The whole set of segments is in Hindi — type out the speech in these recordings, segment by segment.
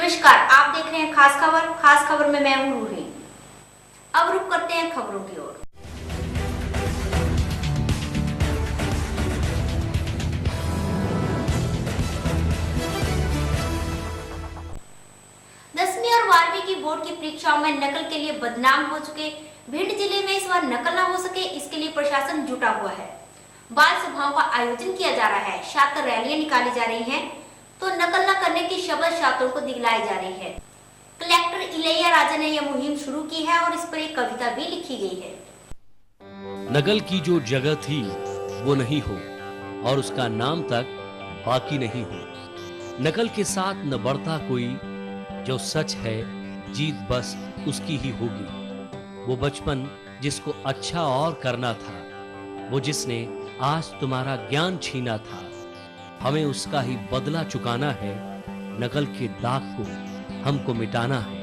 नमस्कार, आप देख रहे हैं खास खबर में मैं हूं रूही। अब रुक करते हैं खबरों की ओर। दसवीं और 12वीं की बोर्ड की परीक्षाओं में नकल के लिए बदनाम हो चुके भिंड जिले में इस बार नकल न हो सके, इसके लिए प्रशासन जुटा हुआ है। बाल सभाओं का आयोजन किया जा रहा है, छात्र रैलियां निकाली जा रही हैं, तो नकल न करने की शपथ छात्रों को दिलाई जा रही है। कलेक्टर इलैया राजा ने यह मुहिम शुरू की है और इस पर एक कविता भी लिखी गई है। नकल की जो जगह थी वो नहीं हो और उसका नाम तक बाकी नहीं हो। नकल के साथ न बढ़ता कोई, जो सच है जीत बस उसकी ही होगी। वो बचपन जिसको अच्छा और करना था, वो जिसने आज तुम्हारा ज्ञान छीना था, हमें उसका ही बदला चुकाना है। नकल के दाग को हमको मिटाना है।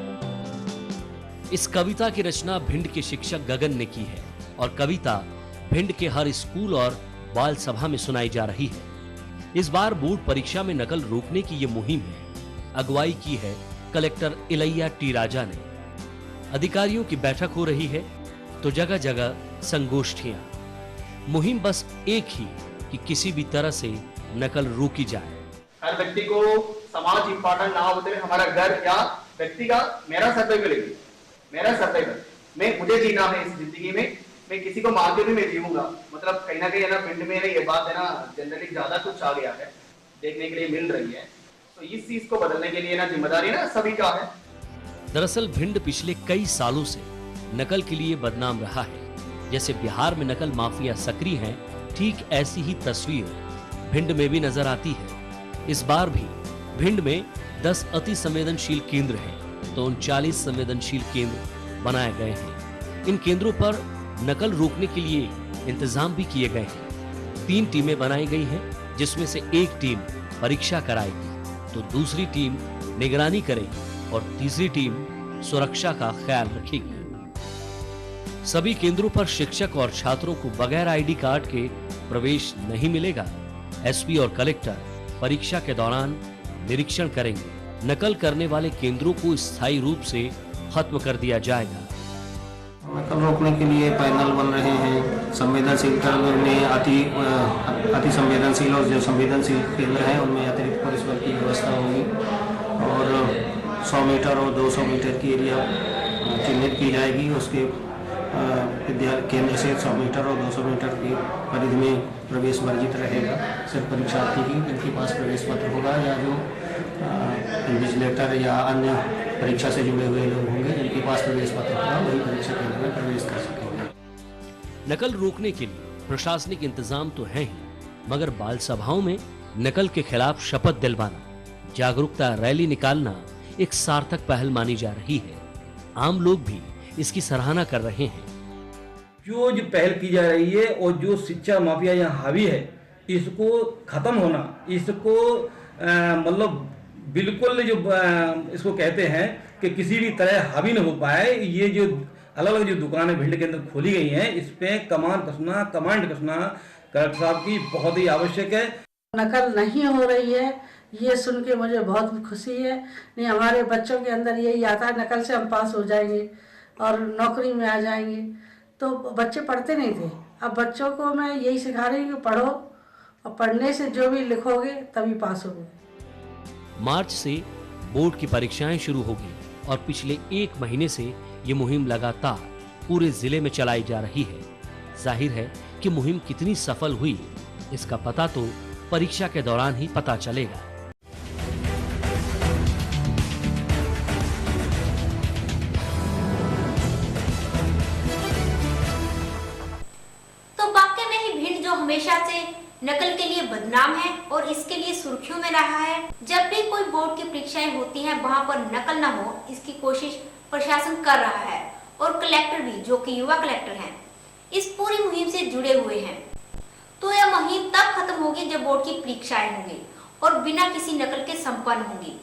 इस कविता की रचना भिंड के शिक्षक गगन ने की है और कविता भिंड के हर स्कूल और बाल सभा में सुनाई जा रही है। इस बार बोर्ड परीक्षा में नकल रोकने की ये मुहिम है। अगुवाई की है कलेक्टर इलैया टी राजा ने। अधिकारियों की बैठक हो रही है तो जगह जगह संगोष्ठियां। मुहिम बस एक ही कि किसी भी तरह से नकल रोकी जाए। हर व्यक्ति को समाज इंपॉर्टेंट ना होते हुए हमारा घर या व्यक्ति का मेरा सर्वाइवल है, मेरा सर्वाइवल मैं मुझे जीना है इस जिंदगी में। मैं किसी को मार के भी मैं जीऊंगा। मतलब कहीं ना कहीं है ना, भिंड में ये बात है ना जनरली ज्यादा कुछ आ गया है, देखने के लिए मिल रही है। तो इस चीज को बदलने के लिए ना जिम्मेदारी ना सभी का है। दरअसल भिंड पिछले कई सालों से नकल के लिए बदनाम रहा है। जैसे बिहार में नकल माफिया सक्रिय हैं, ठीक ऐसी ही तस्वीर भिंड में भी नजर आती है। इस बार भी भिंड में 10 अति संवेदनशील केंद्र हैं, तो 39 संवेदनशील केंद्र बनाए गए हैं। इन केंद्रों पर नकल रोकने के लिए इंतजाम भी किए गए हैं। 3 टीमें बनाई गई हैं, जिसमें से एक टीम परीक्षा कराएगी, तो दूसरी टीम निगरानी करेगी और तीसरी टीम सुरक्षा का ख्याल रखेगी। सभी केंद्रों पर शिक्षक और छात्रों को बगैर आईडी कार्ड के प्रवेश नहीं मिलेगा। एसपी और कलेक्टर परीक्षा के दौरान निरीक्षण करेंगे। नकल करने वाले केंद्रों को स्थायी रूप से खत्म कर दिया जाएगा। नकल रोकने के लिए पैनल बन रहे हैं। संवेदनशील में अति संवेदनशील और जो संवेदनशील केंद्र हैं उनमें अतिरिक्त पुलिस बल की व्यवस्था होगी और 100 मीटर और 200 मीटर की एरिया चिन्हित की जाएगी। उसके विद्यालय केंद्र से 100 मीटर और 200 मीटर की परिधि में प्रवेश वर्जित रहेगा। सिर्फ परीक्षार्थी ही जिनके पास प्रवेश पत्र होगा या जो इन्विजिलेटर या अन्य परीक्षा से जुड़े हुए लोग होंगे जिनके पास प्रवेश पत्र होगा वही परीक्षा केंद्र में प्रवेश कर सकेंगे। नकल रोकने के लिए प्रशासनिक इंतजाम तो है ही, मगर बाल सभाओं में नकल के खिलाफ शपथ दिलवाना, जागरूकता रैली निकालना एक सार्थक पहल मानी जा रही है। आम लोग भी इसकी सराहना कर रहे हैं। जो पहल की जा रही है और जो शिक्षा माफिया यहाँ हावी है, इसको खत्म होना, इसको मतलब बिल्कुल जो इसको कहते हैं कि किसी भी तरह हावी न हो पाए। ये जो अलग अलग जो दुकानें भिंड के अंदर खोली गई हैं, इस पे कमांड कसना कलेक्टर साहब की बहुत ही आवश्यक है। नकल नहीं हो रही है, ये सुन के मुझे बहुत खुशी है। नहीं, हमारे बच्चों के अंदर यही आता है, नकल से हम पास हो जाएंगे और नौकरी में आ जाएंगे। तो बच्चे पढ़ते नहीं थे, अब बच्चों को मैं यही सिखा रही हूँ कि पढ़ो और पढ़ने से जो भी लिखोगे तभी पास होगे। मार्च से बोर्ड की परीक्षाएं शुरू होगी और पिछले 1 महीने से ये मुहिम लगातार पूरे जिले में चलाई जा रही है। जाहिर है कि मुहिम कितनी सफल हुई, इसका पता तो परीक्षा के दौरान ही पता चलेगा। हमेशा से नकल के लिए बदनाम है और इसके लिए सुर्खियों में रहा है। जब भी कोई बोर्ड की परीक्षाएं होती हैं, वहां पर नकल न हो, इसकी कोशिश प्रशासन कर रहा है और कलेक्टर भी, जो कि युवा कलेक्टर हैं, इस पूरी मुहिम से जुड़े हुए हैं। तो यह मुहिम तब खत्म होगी जब बोर्ड की परीक्षाएं होंगी और बिना किसी नकल के संपन्न होंगी।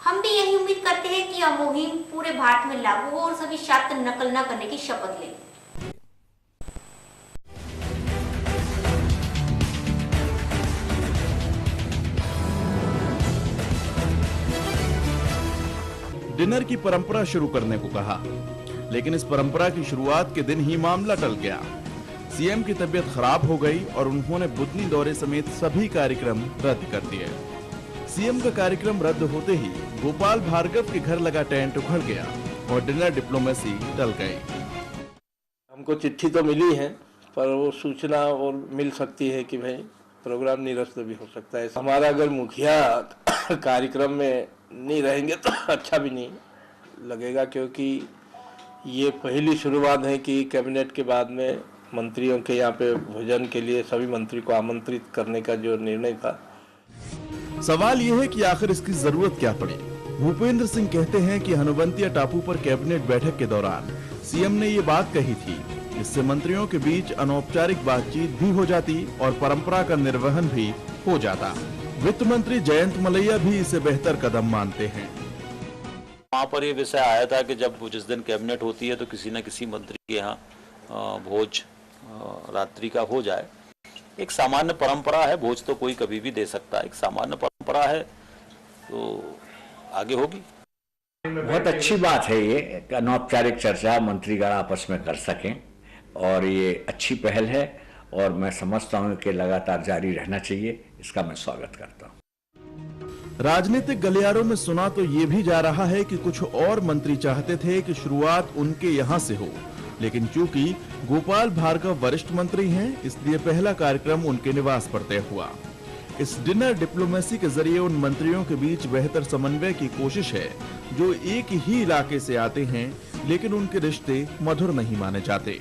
हम भी यही उम्मीद करते हैं कि यह मुहिम पूरे भारत में लागू हो और सभी छात्र नकल न करने की शपथ लें। डिनर की परंपरा शुरू करने को कहा, लेकिन इस परंपरा की शुरुआत के दिन ही मामला टल गया। सीएम की तबीयत खराब हो गई और उन्होंने बुधनी दौरे समेत सभी कार्यक्रम रद्द कर दिए। सीएम का कार्यक्रम रद्द होते ही गोपाल भार्गव के घर लगा टेंट उखड़ गया और डिनर डिप्लोमेसी टल गई। हमको चिट्ठी तो मिली है, पर वो सूचना और मिल सकती है कि भाई प्रोग्राम निरस्त भी हो सकता है। हमारा अगर मुखिया कार्यक्रम में नहीं रहेंगे तो अच्छा भी नहीं लगेगा, क्योंकि ये पहली शुरुआत है कि कैबिनेट के बाद में मंत्रियों के यहाँ पे भोजन के लिए सभी मंत्री को आमंत्रित करने का जो निर्णय था। सवाल यह है कि आखिर इसकी जरूरत क्या पड़ी। भूपेंद्र सिंह कहते हैं कि हनुवंतिया टापू पर कैबिनेट बैठक के दौरान सीएम ने ये बात कही थी, इससे मंत्रियों के बीच अनौपचारिक बातचीत भी हो जाती और परंपरा का निर्वहन भी हो जाता। वित्त मंत्री जयंत मलैया भी इसे बेहतर कदम मानते हैं। वहाँ पर ये विषय आया था कि जब जिस दिन कैबिनेट होती है तो किसी न किसी मंत्री के यहाँ भोज रात्रि का हो जाए। एक सामान्य परंपरा है, भोज तो कोई कभी भी दे सकता है, एक सामान्य परंपरा है, तो आगे होगी। बहुत अच्छी बात है ये, अनौपचारिक चर्चा मंत्रीगण आपस में कर सकें और ये अच्छी पहल है और मैं समझता हूँ कि लगातार जारी रहना चाहिए। इसका मैं स्वागत करता हूँ। राजनीतिक गलियारों में सुना तो ये भी जा रहा है कि कुछ और मंत्री चाहते थे कि शुरुआत उनके यहाँ से हो, लेकिन चूंकि गोपाल भार्गव वरिष्ठ मंत्री हैं, इसलिए पहला कार्यक्रम उनके निवास पर तय हुआ। इस डिनर डिप्लोमेसी के जरिए उन मंत्रियों के बीच बेहतर समन्वय की कोशिश है जो एक ही इलाके से आते हैं, लेकिन उनके रिश्ते मधुर नहीं माने जाते।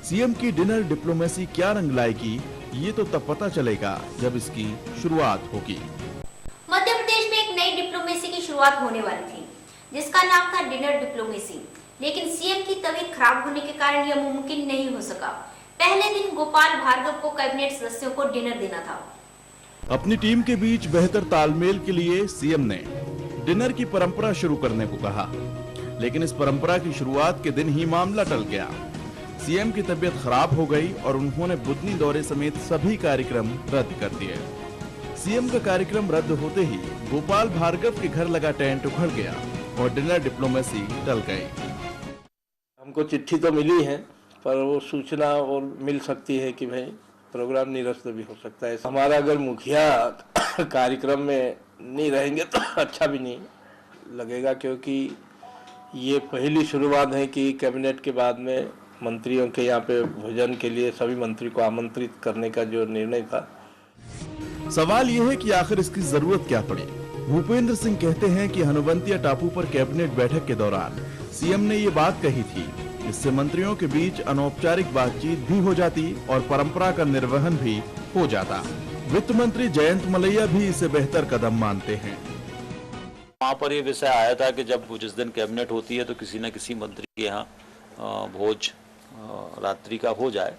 सीएम की डिनर डिप्लोमेसी क्या रंग लाएगी, ये तो तब पता चलेगा जब इसकी शुरुआत होगी। मध्य प्रदेश में एक नई डिप्लोमेसी की शुरुआत होने वाली थी, जिसका नाम था डिनर डिप्लोमेसी, लेकिन सीएम की तबीयत खराब होने के कारण यह मुमकिन नहीं हो सका। पहले दिन गोपाल भार्गव को कैबिनेट सदस्यों को डिनर देना था। अपनी टीम के बीच बेहतर तालमेल के लिए सीएम ने डिनर की परंपरा शुरू करने को कहा, लेकिन इस परंपरा की शुरुआत के दिन ही मामला टल गया। सीएम की तबीयत खराब हो गई और उन्होंने बुधनी दौरे समेत सभी कार्यक्रम रद्द कर दिए। सीएम का कार्यक्रम रद्द होते ही गोपाल भार्गव के घर लगा टेंट उखड़ गया और डिनर डिप्लोमेसी टल गई। हमको चिट्ठी तो मिली है, पर वो सूचना और मिल सकती है कि भाई प्रोग्राम निरस्त भी हो सकता है। हमारा अगर मुखिया कार्यक्रम में नहीं रहेंगे तो अच्छा भी नहीं लगेगा, क्योंकि ये पहली शुरुआत है कि कैबिनेट के बाद में मंत्रियों के यहाँ पे भोजन के लिए सभी मंत्री को आमंत्रित करने का जो निर्णय था। सवाल यह है कि आखिर इसकी जरूरत क्या पड़ी। भूपेंद्र सिंह कहते हैं कि हनुवंतिया टापू पर कैबिनेट बैठक के दौरान सीएम ने ये बात कही थी, इससे मंत्रियों के बीच अनौपचारिक बातचीत भी हो जाती और परंपरा का निर्वहन भी हो जाता। वित्त मंत्री जयंत मलैया भी इसे बेहतर कदम मानते हैं। वहाँ पर ये विषय आया था कि जब जिस दिन कैबिनेट होती है तो किसी न किसी मंत्री के यहाँ भोज रात्रि का हो जाए।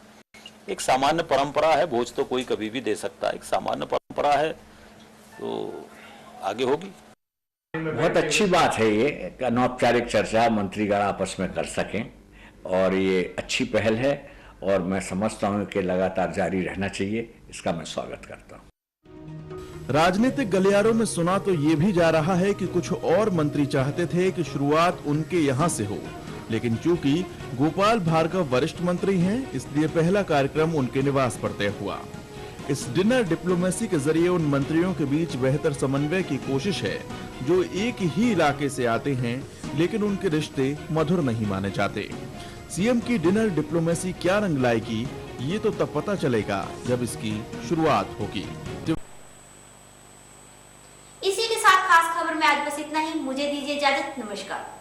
एक सामान्य परंपरा है, भोज तो कोई कभी भी दे सकता है, एक सामान्य परंपरा है, तो आगे होगी। बहुत अच्छी बात है ये, अनौपचारिक चर्चा मंत्रीगण आपस में कर सकें और ये अच्छी पहल है और मैं समझता हूँ कि लगातार जारी रहना चाहिए। इसका मैं स्वागत करता हूँ। राजनीतिक गलियारों में सुना तो ये भी जा रहा है कि कुछ और मंत्री चाहते थे कि शुरुआत उनके यहाँ से हो, लेकिन चूंकि गोपाल भार्गव वरिष्ठ मंत्री हैं, इसलिए पहला कार्यक्रम उनके निवास पर तय हुआ। इस डिनर डिप्लोमेसी के जरिए उन मंत्रियों के बीच बेहतर समन्वय की कोशिश है जो एक ही इलाके से आते हैं, लेकिन उनके रिश्ते मधुर नहीं माने जाते। सीएम की डिनर डिप्लोमेसी क्या रंग लाएगी, ये तो तब पता चलेगा जब इसकी शुरुआत होगी। इसी के साथ खास खबर में आज बस इतना ही। मुझे दीजिए इजाजत। नमस्कार।